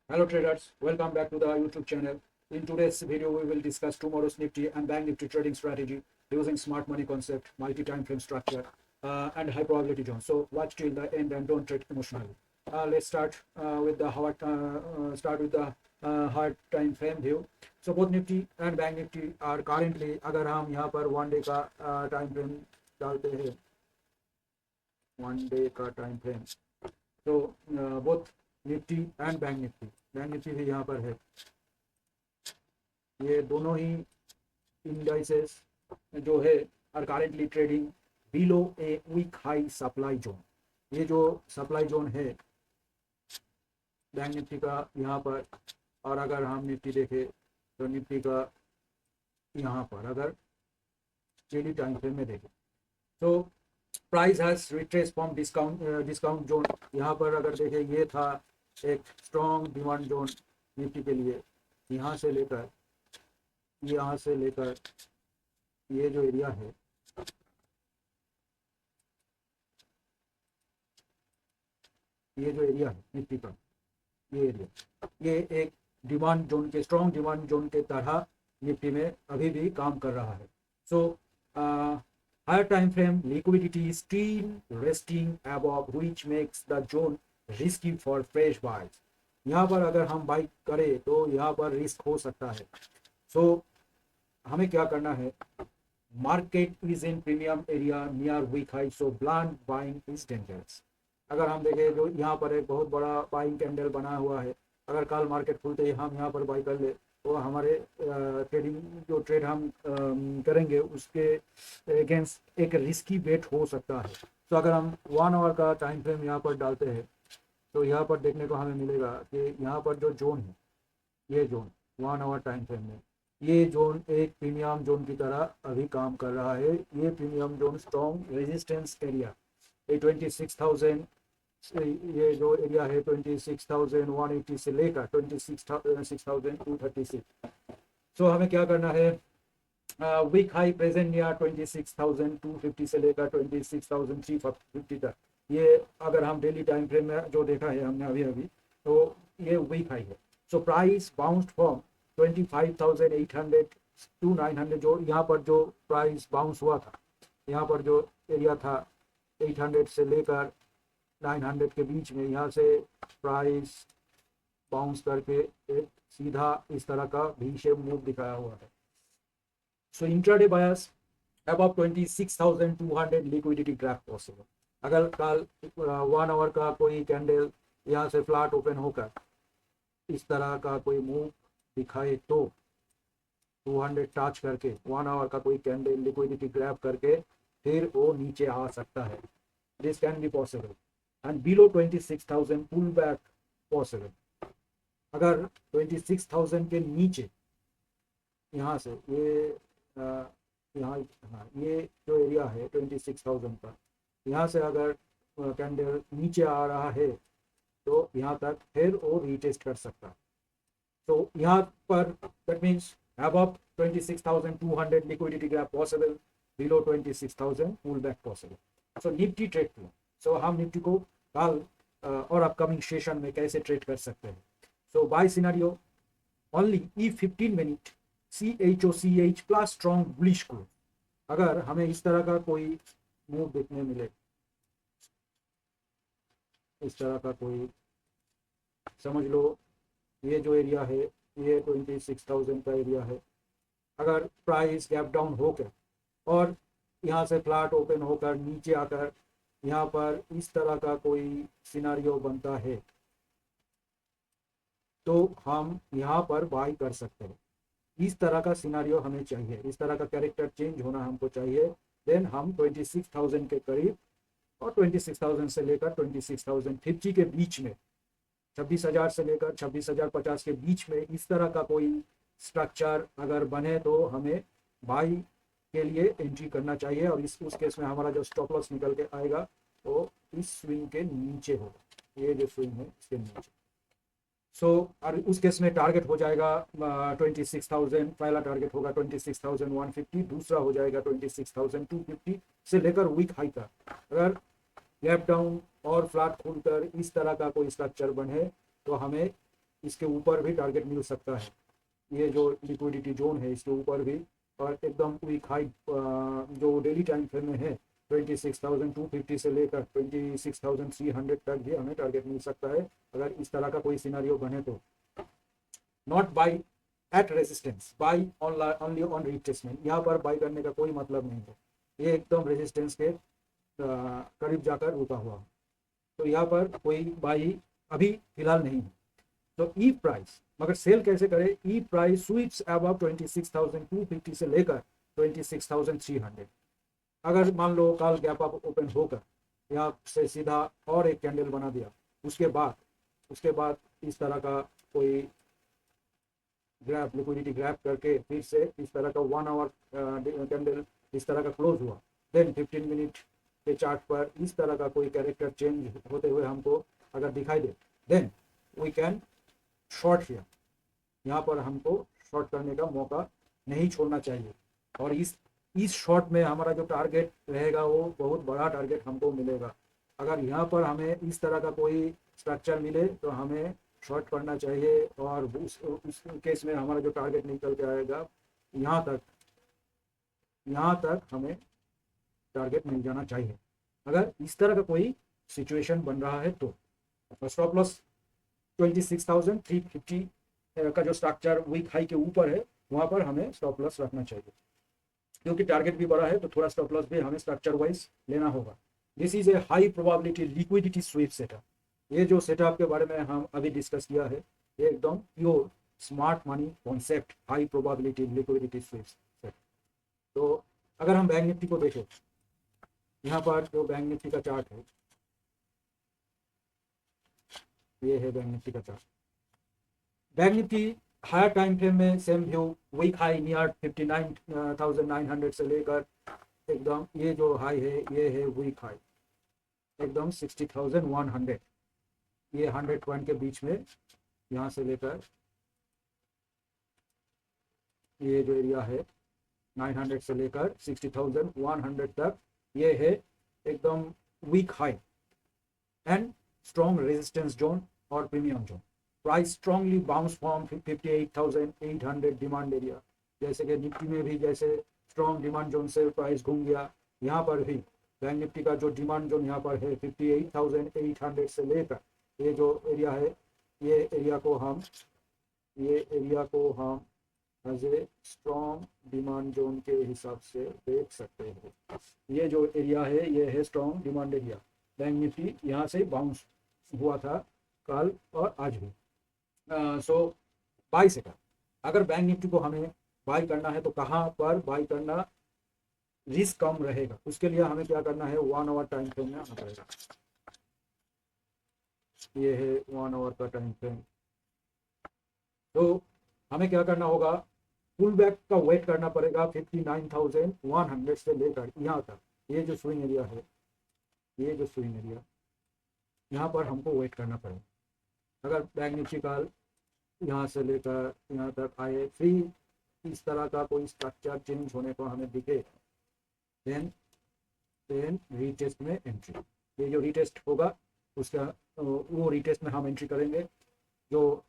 Hello traders, welcome back to the YouTube channel. In today's video, we will discuss tomorrow's Nifty and Bank Nifty trading strategy using smart money concept, multi-time frame structure, and high probability zone. So watch till the end and don't trade emotionally. Let's start with the hard time frame view. So both Nifty and Bank Nifty are currently, अगर हम यहाँ पर one day का time frame डालते हैं, one day का time frame, तो both Nifty and bank Nifty भी यहाँ पर है। ये दोनों ही इंडाइसेस जो है are currently trading below a week high supply zone. ये जो सप्लाई जोन है बैंक निफ्टी का यहाँ पर, और अगर हम निफ्टी देखें तो निफ्टी का यहाँ पर अगर डेली टाइम फ्रेम में देखें तो price has retrace from discount zone. यहाँ पर अगर देखें ये था एक स्ट्रॉन्ग डिमांड जोन निफ्टी के लिए, यहाँ से लेकर ये जो एरिया है, ये जो एरिया है निफ्टी का, ये एरिया, ये एक डिमांड जोन के, स्ट्रॉन्ग डिमांड जोन के तरह निफ्टी में अभी भी काम कर रहा है। सो higher time frame liquidity is still resting above, which makes the zone risky for fresh buys. यहाँ पर अगर हम बाई करें तो यहाँ पर रिस्क हो सकता है। सो हमें क्या करना है, market is in premium area near week high, so blind buying is dangerous. अगर हम देखें जो यहाँ पर एक बहुत बड़ा बाइंग कैंडल बना हुआ है, अगर कल मार्केट खुलते ही हम यहाँ पर बाई कर ले तो हमारे ट्रेडिंग जो ट्रेड हम करेंगे उसके अगेंस्ट एक रिस्की बेट हो सकता है। तो अगर हम 1 आवर का टाइम फ्रेम यहाँ पर डालते हैं तो यहाँ पर देखने को हमें मिलेगा कि यहाँ पर जो जोन है, ये जोन 1 आवर टाइम फ्रेम में, ये जोन एक प्रीमियम जोन की तरह अभी काम कर रहा है। ये premium zone strong resistance area, ये 26,000, ये जो एरिया है 26,180 से लेकर 26,236। सो हमें क्या करना है, वीक हाई प्रेजेंट नियर 26,250 से लेकर 26,350 तक, ये अगर हम डेली टाइम फ्रेम में जो देखा है हमने अभी अभी, तो ये वीक हाई है। So price bounced from 25,800 to 900, जो यहाँ पर जो प्राइस बाउंस हुआ था, यहाँ पर जो एरिया था 800 से लेकर 900 के बीच में, यहाँ से प्राइस बाउंस करके एक सीधा इस तरह का भी शेप मूव दिखाया हुआ है। सो इंट्राडे बायस अबव 26,200 लिक्विडिटी ग्रैप पॉसिबल। अगर कल 1 आवर का कोई कैंडल यहाँ से फ्लैट ओपन होकर इस तरह का कोई मूव दिखाए तो 200 टच करके 1 आवर का कोई कैंडल लिक्विडिटी ग्रैप करके फिर वो नीचे आ सकता है। This can be possible and below 26,000 pull back possible. अगर 26,000 के नीचे यहाँ से ये यहाँ, हाँ, ये जो एरिया है 26,000 का, यहाँ से अगर कैंडल नीचे आ रहा है तो यहाँ तक फिर वो रीटेस्ट कर सकता है। तो यहाँ पर that means above 26,200 liquidity gap possible, below 26,000 pullback possible. So Nifty trade किया, सो हम निफ्टी को कल और अपकमिंग सेशन में कैसे ट्रेड कर सकते हैं। सो bye scenario only E 15 minute CHOCH plus strong bullish को, अगर हमें इस तरह का कोई मूव देखने मिले, इस तरह का कोई, समझ लो ये जो एरिया है ये 26,000 का एरिया है, अगर प्राइस गैप डाउन होकर और यहाँ से फ्लैट ओपन होकर नीचे आकर यहाँ पर इस तरह का कोई सिनारियो बनता है तो हम यहाँ पर बाई कर सकते हैं। इस तरह का सिनारियो हमें चाहिए, इस तरह का कैरेक्टर चेंज होना हमको चाहिए, देन हम 26,000 के करीब और 26,000 से लेकर 26,050 के बीच में, 26,000 से लेकर 26,050 के बीच में इस तरह का कोई स्ट्रक्चर अगर बने तो हमें बाई के लिए एंट्री करना चाहिए। और उस केस में हमारा जो स्टॉप लॉस निकल के आएगा वो इस स्विंग के नीचे होगा, ये जो स्विंग है इसके नीचे। सो और उस केस में टारगेट हो जाएगा 26,000, पहला टारगेट होगा 26,150, दूसरा हो जाएगा 26,250 से लेकर वीक हाई तक। अगर गैप डाउन और फ्लैट खोलकर इस तरह का कोई स्ट्रक्चर बने तो हमें इसके ऊपर भी टारगेट मिल सकता है। ये जो लिक्विडिटी जोन है इसके ऊपर भी, और एकदम वीक हाई जो डेली टाइम फ्रेम में है 26,250 से लेकर 26,300 तक भी हमें टारगेट मिल सकता है अगर इस तरह का कोई सिनारियो बने तो। Not buy at resistance, buy only on retracement. यहाँ पर बाई करने का कोई मतलब नहीं है, ये एकदम रेजिस्टेंस के करीब जाकर रुका हुआ, तो यहाँ पर कोई बाई अभी फिलहाल नहीं है। तो ई प्राइस, मगर सेल कैसे करें? ई प्राइस स्वीप्स अबव 26,250 से लेकर 26,300। अगर मान लो कल गैप अप ओपन होकर यहाँ से सीधा और एक कैंडल बना दिया, उसके बाद इस तरह का कोई ग्रैप लिक्विडिटी ग्रैप करके फिर से इस तरह का 1 आवर कैंडल इस तरह का क्लोज हुआ, देन 15 मिनट के चार्ट पर इस तरह का कोई कैरेक्टर चेंज होते हुए हमको अगर दिखाई दे, then we can short here. यहाँ पर हमको शॉर्ट करने का मौका नहीं छोड़ना चाहिए, और इस शॉर्ट में हमारा जो टारगेट रहेगा वो बहुत बड़ा टारगेट हमको मिलेगा। अगर यहाँ पर हमें इस तरह का कोई स्ट्रक्चर मिले तो हमें शॉर्ट करना चाहिए, और उस केस में हमारा जो टारगेट निकल के आएगा यहाँ तक हमें टारगेट मिल जाना चाहिए अगर इस तरह का कोई सिचुएशन बन रहा है तो। स्टॉप लॉस 26,350 का जो स्ट्रक्चर वीक हाई के ऊपर है वहाँ पर हमें स्टॉप लॉस रखना चाहिए, क्योंकि टारगेट भी बड़ा है तो थोड़ा स्टॉप लॉस भी हमें स्ट्रक्चर वाइज लेना होगा। This is a high probability liquidity SVEEP setup. ये जो सेटअप के बारे में हम अभी डिस्कस किया है ये एकदम pure smart money concept, high probability liquidity SVEEP setup. तो अगर हम बैंक निफ्टी को देखें, यहाँ पर जो बैंक निफ्टी का चार्ट है ये है बैंक निफ्टी का chart. Bank Nifty higher time frame में same view, week high near 59,900 से लेकर एकदम ये जो हाई है ये है वीक हाई एकदम 60,100, ये 100 पॉइंट के बीच में यहाँ से लेकर ये जो एरिया है 900 से लेकर 60,100 तक ये है एकदम week high and strong resistance zone और premium zone. Price strongly bounce from 58,800 demand area, जैसे कि निफ्टी में भी जैसे स्ट्रॉन्ग डिमांड जोन से प्राइस घूम गया, यहाँ पर भी बैंक निफ्टी का जो डिमांड जोन यहाँ पर है 58,800 से लेकर ये जो एरिया है ये एरिया को हम as a strong demand zone के हिसाब से देख सकते हैं। ये जो एरिया है ये है strong demand area. Bank Nifty यहाँ से बाउंस हुआ था कल और आज भी। सो बाई से कर, अगर बैंक निफ्टी को हमें बाई करना है तो कहाँ पर बाई करना रिस्क कम रहेगा, उसके लिए हमें क्या करना है 1 आवर टाइम फ्रेम में आना पड़ेगा। ये है 1 आवर का टाइम फ्रेम। तो हमें क्या करना होगा, पुल बैक का वेट करना पड़ेगा 59,100 से लेकर यहाँ तक। ये जो स्विंग एरिया है, ये जो स्विंग एरिया यहाँ पर हमको वेट करना पड़ेगा। अगर बैंक निफ्टी का यहाँ से लेकर यहाँ तक आए, फिर इस तरह का कोई स्ट्रक्चर चेंज होने को हमें दिखे, देन रीटेस्ट में एंट्री। ये जो रीटेस्ट होगा उसका वो रीटेस्ट में हम एंट्री करेंगे। जो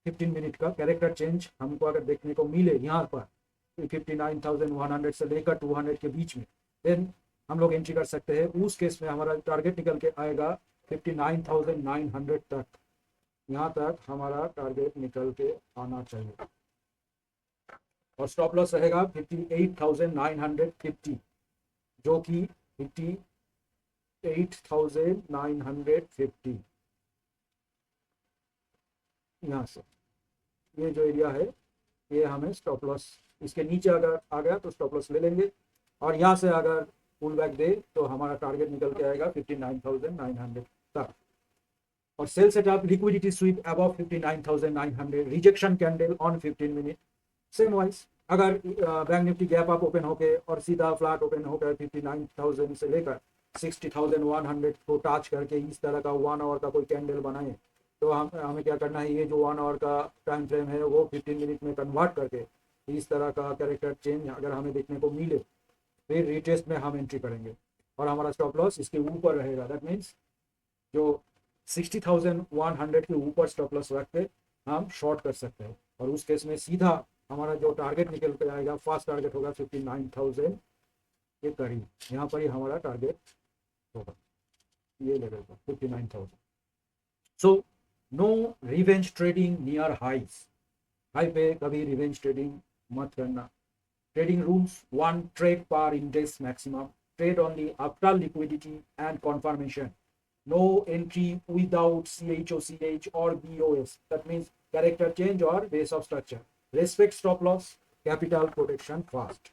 15 मिनट का कैरेक्टर चेंज हमको अगर देखने को मिले यहाँ पर 59,100 से लेकर 200 के बीच में, देन हम लोग एंट्री कर सकते हैं। उस केस में हमारा टारगेट निकल के आएगा 59,900 तक। यहाँ तक हमारा टारगेट निकल के आना चाहिए, और स्टॉप लॉस रहेगा 58,950, जो कि 58,950 यहाँ से ये जो एरिया है ये हमें स्टॉप लॉस, इसके नीचे अगर आ गया तो स्टॉप लॉस ले लेंगे, और यहाँ से अगर पुल बैक दे तो हमारा टारगेट निकल के आएगा 59,900 तक। और sell setup liquidity sweep above 59,900, rejection candle on 15 minute. Same wise अगर bank Nifty gap up open होके और सीधा फ्लैट ओपन होकर 59,000 से लेकर 60,100 को टच करके इस तरह का 1 आवर का कोई कैंडल बनाए, तो हमें क्या करना है, ये जो 1 आवर का टाइम फ्रेम है वो 15 मिनट में कन्वर्ट करके इस तरह का कैरेक्टर चेंज अगर हमें देखने को मिले, फिर रिटेस्ट में हम एंट्री करेंगे और हमारा स्टॉप लॉस इसके ऊपर रहेगा। दैट मीन्स जो 60,100 के ऊपर स्टॉप लॉस रख के हम शॉर्ट कर सकते हैं, और उस केस में सीधा हमारा जो टारगेट निकल के आएगा, फर्स्ट टारगेट होगा 59,000 के करीब, यहाँ पर ही हमारा टारगेट होगा, ये लेवल पर 59,000। So no revenge trading near highs, high पे कभी रिवेंज ट्रेडिंग मत करना। Trading rules: 1. Trade par index maximum. Trade only after liquidity and confirmation. No entry without CHOCH or BOS. That means character change or base of structure. Respect stop loss. Capital protection fast.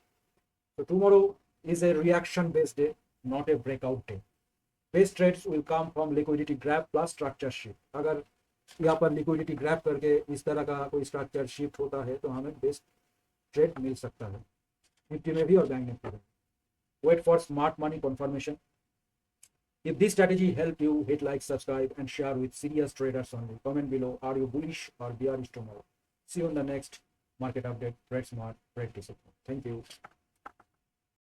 So tomorrow is a reaction based day, not a breakout day. Best trades will come from liquidity grab plus structure shift. अगर यहाँ पर liquidity grab करके इस तरह का कोई structure shift होता है तो हमें best ट्रेड मिल सकता है, निफ्टी में भी और बैंक निफ्टी में। Wait for smart money confirmation. If this strategy helped you, hit like, subscribe and share with serious traders only. Comment below, are you bullish or bearish tomorrow? See you in the next market update. Trade smart, trade discipline. Thank you.